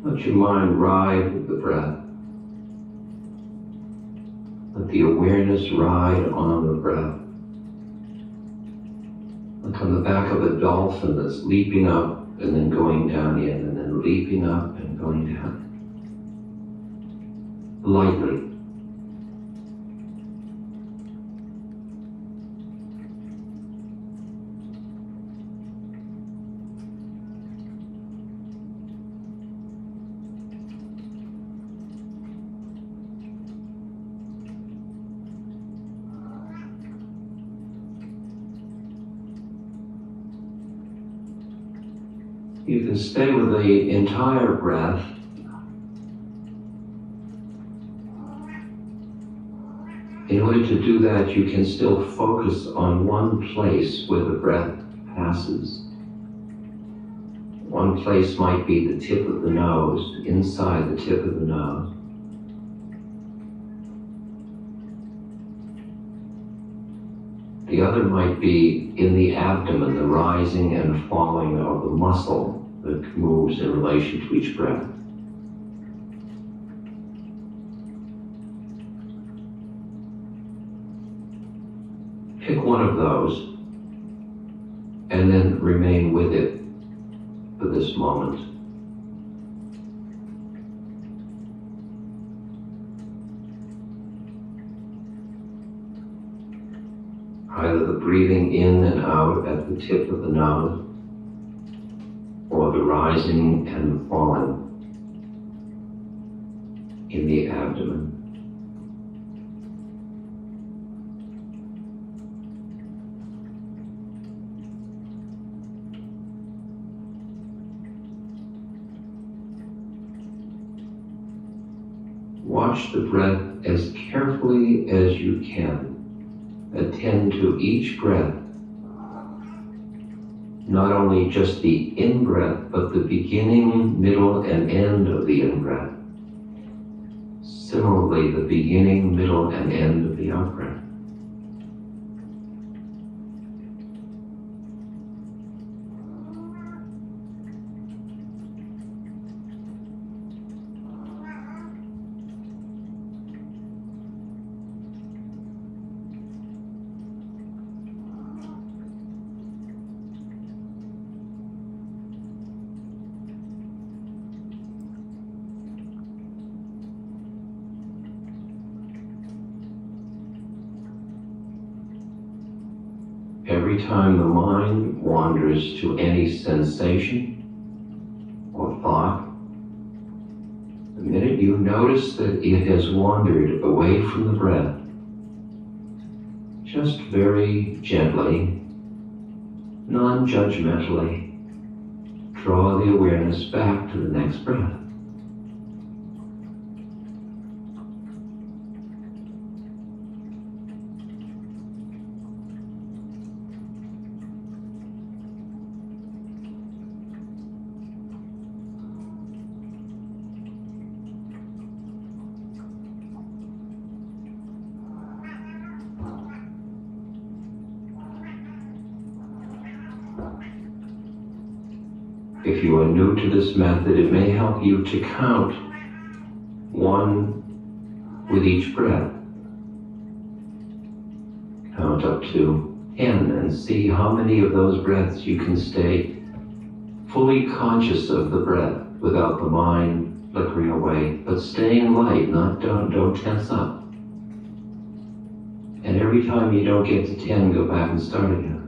Let your mind ride with the breath. Let the awareness ride on the breath. Like on the back of a dolphin that's leaping up and then going down again, and then leaping up and going down. Lightly. You can stay with the entire breath. In order to do that, you can still focus on one place where the breath passes. One place might be the tip of the nose, inside the tip of the nose. The other might be in the abdomen, the rising and falling of the muscle that moves in relation to each breath. Pick one of those and then remain with it for this moment. Either the breathing in and out at the tip of the nose, or the rising and falling in the abdomen. Watch the breath as carefully as you can. Attend to each breath, not only just the in-breath, but the beginning, middle, and end of the in-breath. Similarly, the beginning, middle, and end of the out-breath. Every time the mind wanders to any sensation or thought, the minute you notice that it has wandered away from the breath, just very gently, non-judgmentally, draw the awareness back to the next breath. If you are new to this method, it may help you to count one with each breath. Count up to 10 and see how many of those breaths you can stay fully conscious of the breath without the mind flickering away, but staying light, don't tense up. And every time you don't get to 10, go back and start again.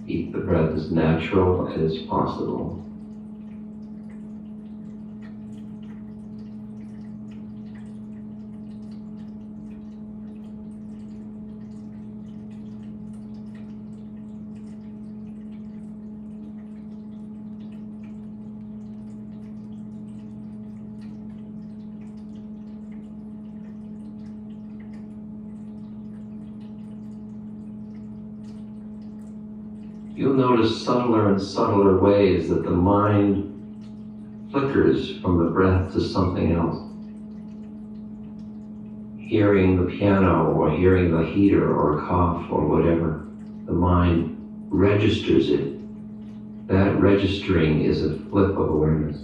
Keep the breath as natural as possible. you'll notice subtler and subtler ways that the mind flickers from the breath to something else. Hearing the piano or hearing the heater or a cough or whatever, the mind registers it. That registering is a flip of awareness.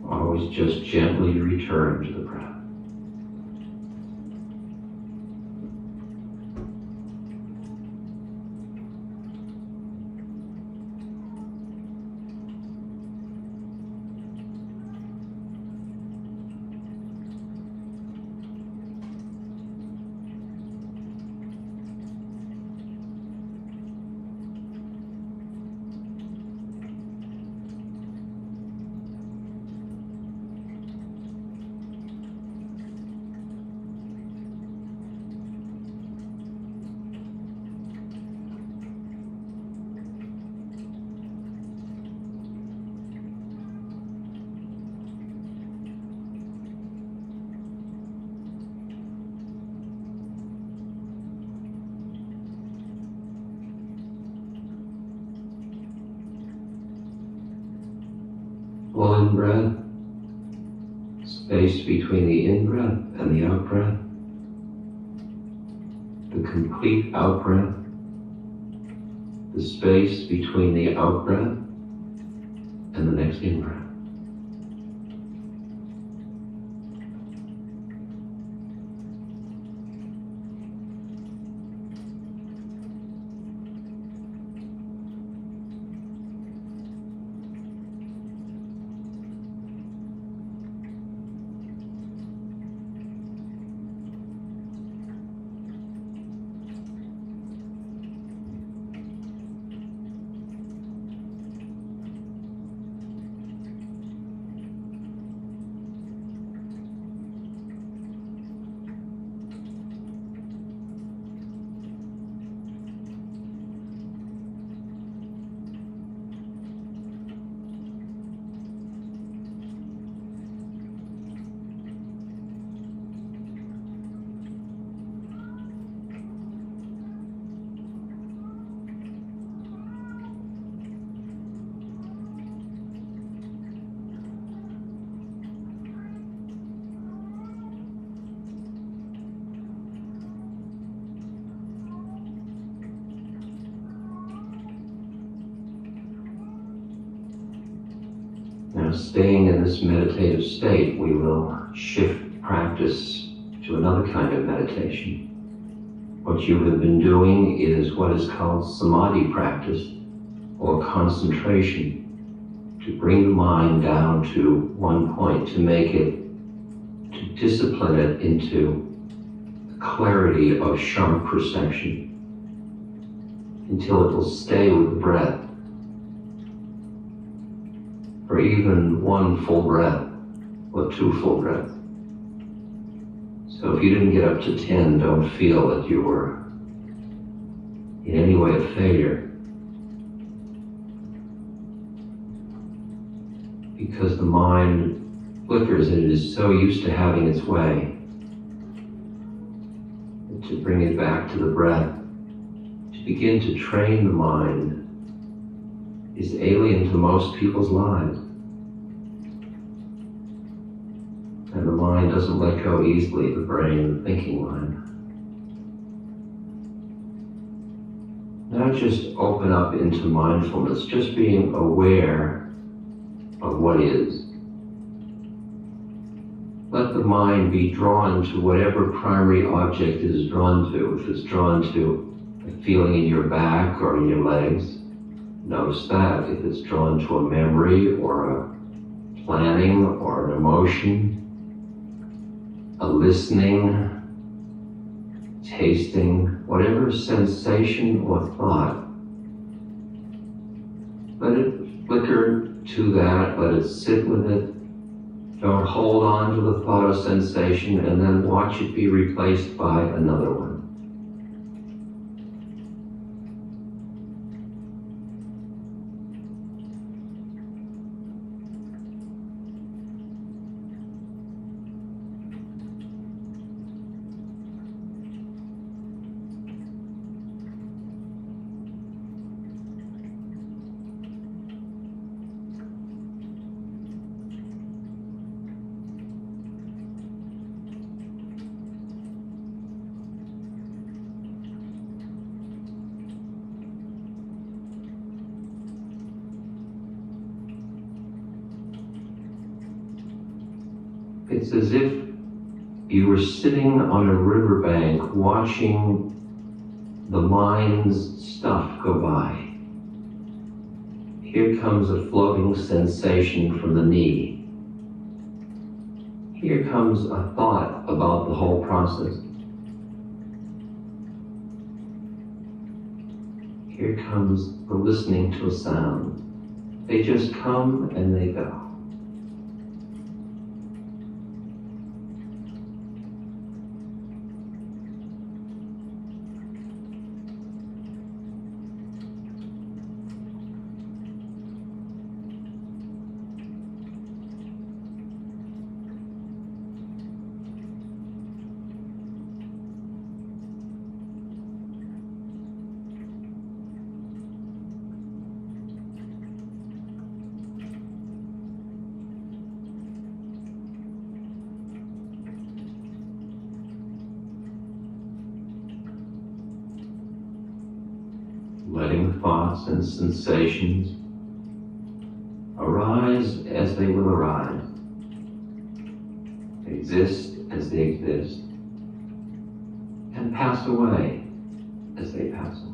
Always just gently return to the breath. Full in-breath, space between the in-breath and the out-breath, the complete out-breath, the space between the out-breath and the next in-breath. Now, staying in this meditative state, we will shift practice to another kind of meditation. What you have been doing is what is called samadhi practice, or concentration, to bring the mind down to one point, to make it, to discipline it into the clarity of sharp perception, until it will stay with the breath for even one full breath or two full breaths. So if you didn't get up to 10, don't feel that you were in any way a failure, because the mind flickers and it is so used to having its way. And to bring it back to the breath, to begin to train the mind, is alien to most people's lives. And the mind doesn't let go easily, the brain, the thinking mind. Now just open up into mindfulness, just being aware of what is. Let the mind be drawn to whatever primary object it is drawn to. If it's drawn to a feeling in your back or in your legs, notice that. If it's drawn to a memory or a planning or an emotion, a listening, tasting, whatever sensation or thought, let it flicker to that, let it sit with it. Don't hold on to the thought or sensation and then watch it be replaced by another one. It's as if you were sitting on a riverbank watching the mind's stuff go by. Here comes a floating sensation from the knee. Here comes a thought about the whole process. Here comes the listening to a sound. They just come and they go. Letting thoughts and sensations arise as they will arise, exist as they exist, and pass away as they pass away.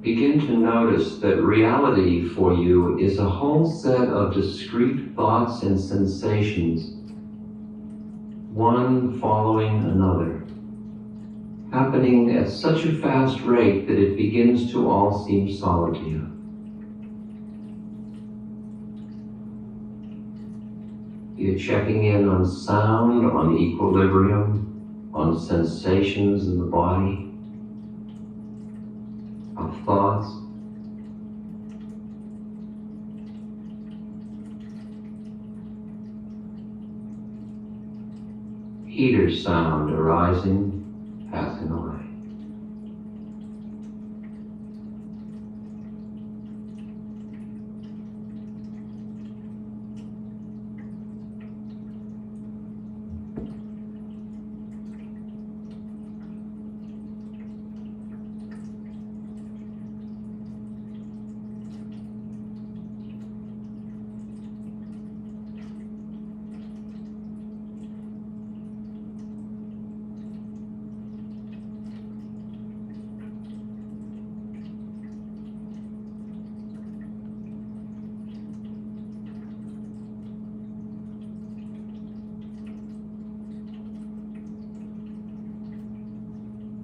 Begin to notice that reality for you is a whole set of discrete thoughts and sensations, one following another, happening at such a fast rate that it begins to all seem solid to you. You're checking in on sound, on equilibrium, on sensations in the body, of thoughts. Heater sound arising, passing away.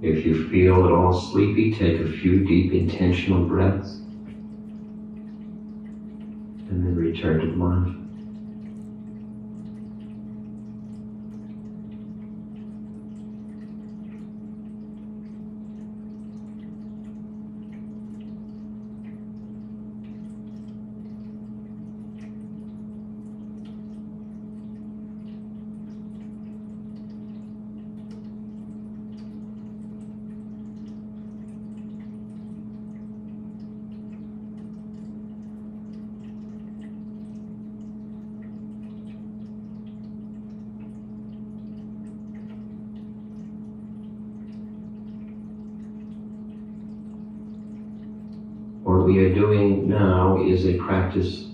If you feel at all sleepy, take a few deep intentional breaths and then return to the mind. What we are doing now is a practice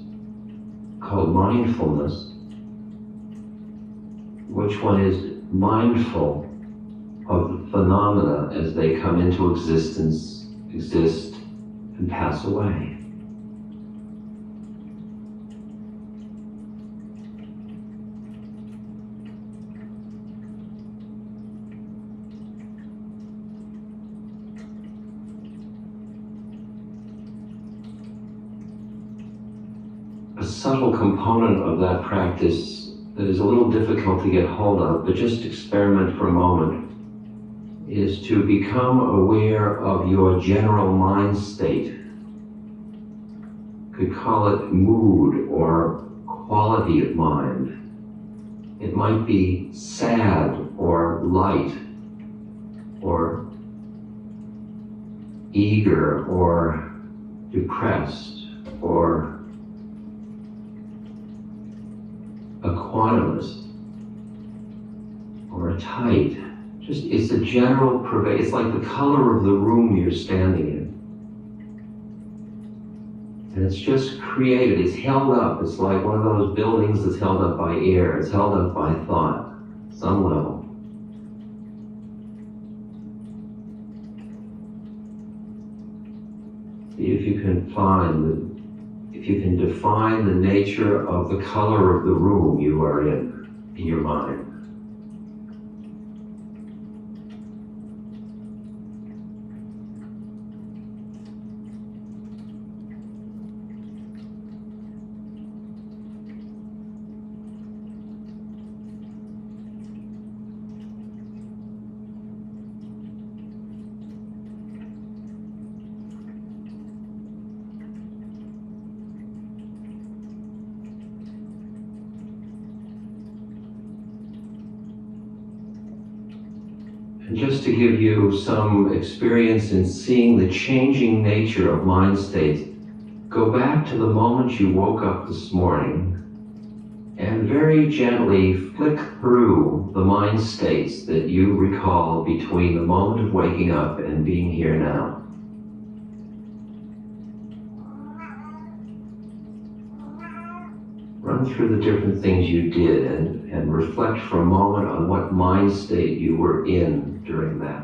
called mindfulness, which one is mindful of the phenomena as they come into existence, exist, and pass away. subtle component of that practice that is a little difficult to get hold of, but just experiment for a moment, is to become aware of your general mind state. Could call it mood or quality of mind. It might be sad or light or eager or depressed or equanimous or tight. Just, it's a general it's like the color of the room you're standing in. And it's just created, it's held up. It's like one of those buildings that's held up by air. It's held up by thought, some level. See if you can if you can define the nature of the color of the room you are in your mind. And just to give you some experience in seeing the changing nature of mind states, go back to the moment you woke up this morning and very gently flick through the mind states that you recall between the moment of waking up and being here now. Run through the different things you did and reflect for a moment on what mind state you were in during that.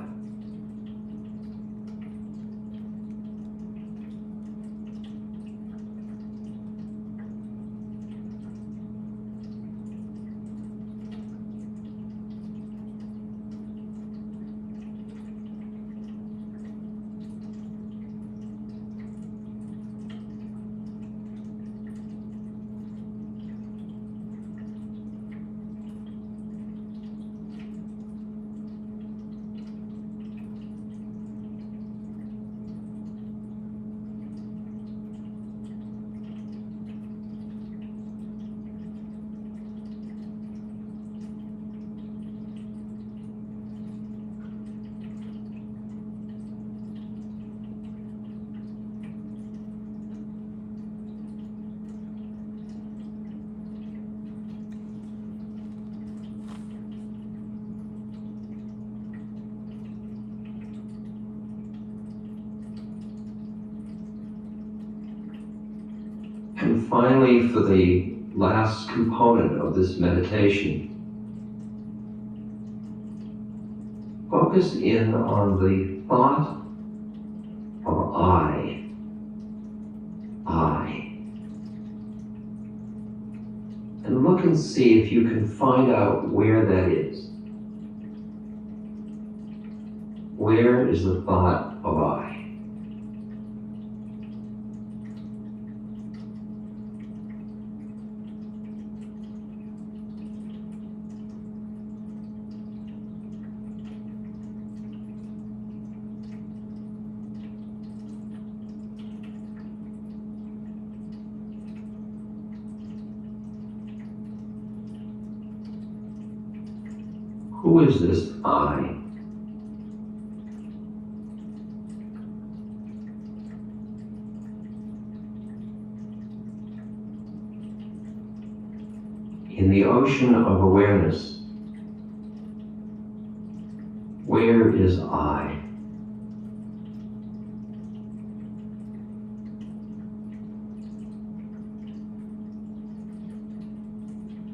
And finally, for the last component of this meditation, focus in on the thought of I. And look and see if you can find out where that is. Where is the thought of I? Who is this I? In the ocean of awareness, where is I?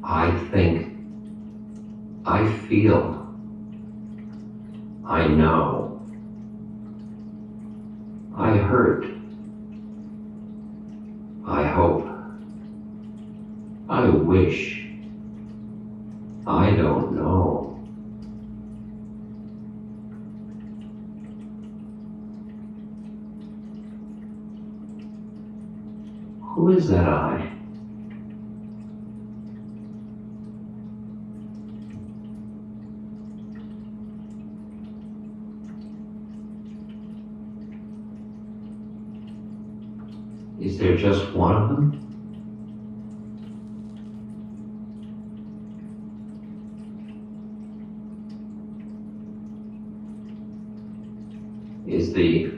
I think, I feel, I know, I hurt, I hope, I wish, I don't know. Who is that I? Is there just one of them? Is the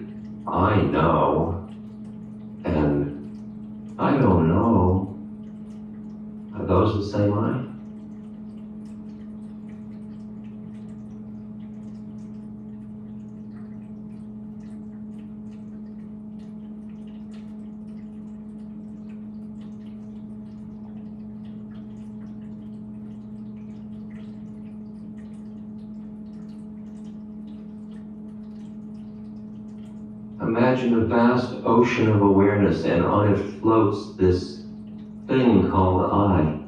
I know and I don't know, are those the same I? Imagine a vast ocean of awareness, and on it floats this thing called I.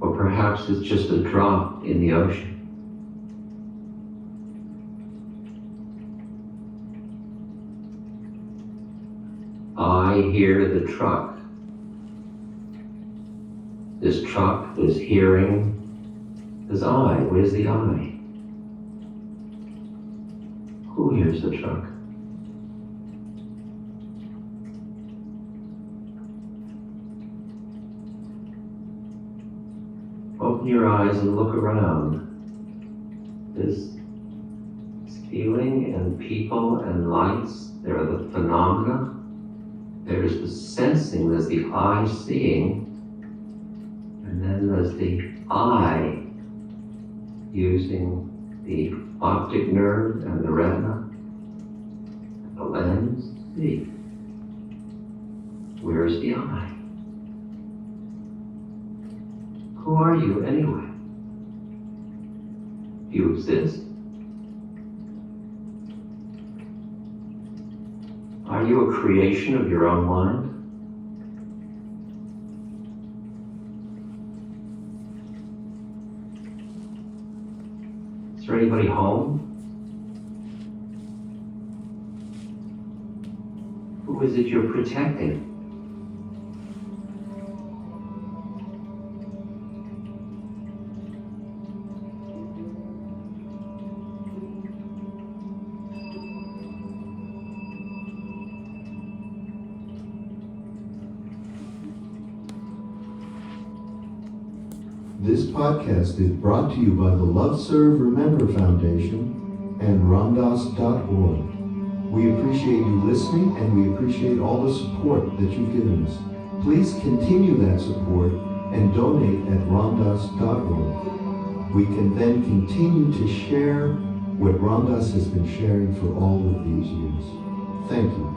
Or perhaps it's just a drop in the ocean. I hear the truck. This truck, this hearing, this I. Where's the I? Who hears the truck? Open your eyes and look around. This feeling and people and lights, there are the phenomena. There's the sensing, there's the I seeing, and then there's the I using the optic nerve and the retina, the lens. See, where's the I? Who are you anyway? Do you exist? Are you a creation of your own mind? Is there anybody home? Who is it you're protecting? This podcast is brought to you by the Love Serve Remember Foundation and Ramdas.org. We appreciate you listening, and we appreciate all the support that you've given us. Please continue that support and donate at Ramdas.org. We can then continue to share what Ramdas has been sharing for all of these years. Thank you.